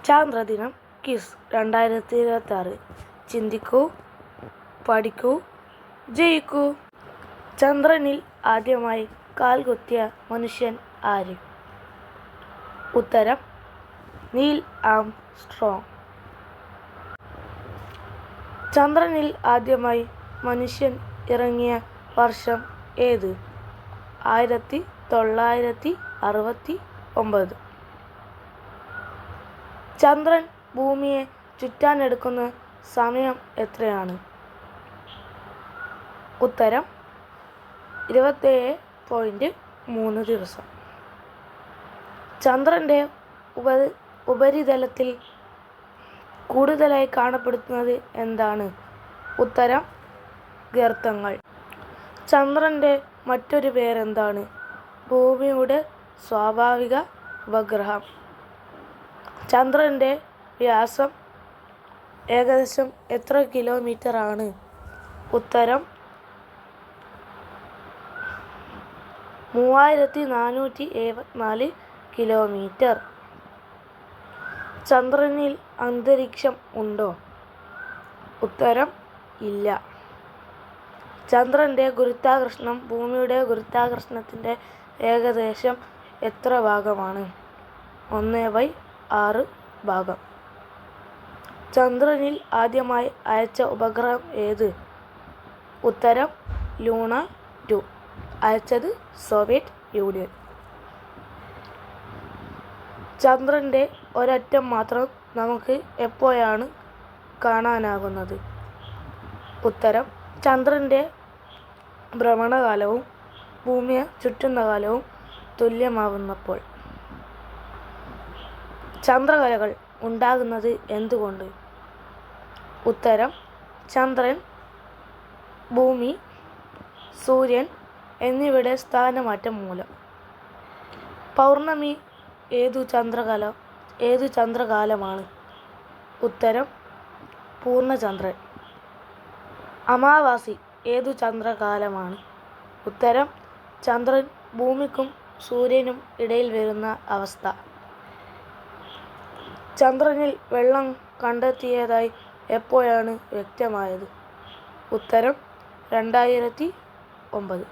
ചാന്ദ്രദിനം quiz 2026. ചിന്തിക്കൂ, പഠിക്കൂ, ജയിക്കൂ. ചന്ദ്രനിൽ ആദ്യമായി കാൽകുത്തിയ മനുഷ്യൻ ആര്? ഉത്തരം നീൽ ആംസ്ട്രോങ്. ചന്ദ്രനിൽ ആദ്യമായി മനുഷ്യൻ ഇറങ്ങിയ വർഷം ഏത്? 1969. ചന്ദ്രൻ ഭൂമിയെ ചുറ്റാനെടുക്കുന്ന സമയം എത്രയാണ്? ഉത്തരം 27.3 ദിവസം. ചന്ദ്രൻ്റെ ഉപരിതലത്തിൽ കൂടുതലായി കാണപ്പെടുന്നത് എന്താണ്? ഉത്തരം ഗർത്തങ്ങൾ. ചന്ദ്രൻ്റെ മറ്റൊരു പേരെന്താണ്? ഭൂമിയുടെ സ്വാഭാവിക ഉപഗ്രഹം. ചന്ദ്രൻ്റെ വ്യാസം ഏകദേശം എത്ര കിലോമീറ്റർ ആണ്? ഉത്തരം 3474 കിലോമീറ്റർ. ചന്ദ്രനിൽ അന്തരീക്ഷം ഉണ്ടോ? ഉത്തരം ഇല്ല. ചന്ദ്രൻ്റെ ഗുരുത്വാകർഷണം ഭൂമിയുടെ ഗുരുത്വാകർഷണത്തിൻ്റെ ഏകദേശം എത്ര ഭാഗമാണ്? 1/6 ഭാഗം. ചന്ദ്രനിൽ ആദ്യമായി അയച്ച ഉപഗ്രഹം ഏത്? ഉത്തരം ലൂണ 2. അയച്ചത് സോവിയറ്റ് യൂണിയൻ. ചന്ദ്രൻ്റെ ഒരറ്റം മാത്രം നമുക്ക് എപ്പോഴാണ് കാണാനാകുന്നത്? ഉത്തരം ചന്ദ്രൻ്റെ ഭ്രമണകാലവും ഭൂമിയെ ചുറ്റുന്ന കാലവും തുല്യമാവുന്നപ്പോൾ. ചന്ദ്രകലകൾ ഉണ്ടാകുന്നത് എന്തുകൊണ്ട്? ഉത്തരം ചന്ദ്രൻ, ഭൂമി, സൂര്യൻ എന്നിവയുടെ സ്ഥാനമാറ്റം മൂലം. പൗർണമി ഏതു ചന്ദ്രകാലമാണ്? ഉത്തരം പൂർണ്ണചന്ദ്രൻ. അമാവാസി ഏതു ചന്ദ്രകാലമാണ്? ഉത്തരം ചന്ദ്രൻ ഭൂമിക്കും സൂര്യനും ഇടയിൽ വരുന്ന അവസ്ഥ. ചന്ദ്രനിൽ വെള്ളം കണ്ടെത്തിയതായി എപ്പോഴാണ് വ്യക്തമായത്? ഉത്തരം 2009.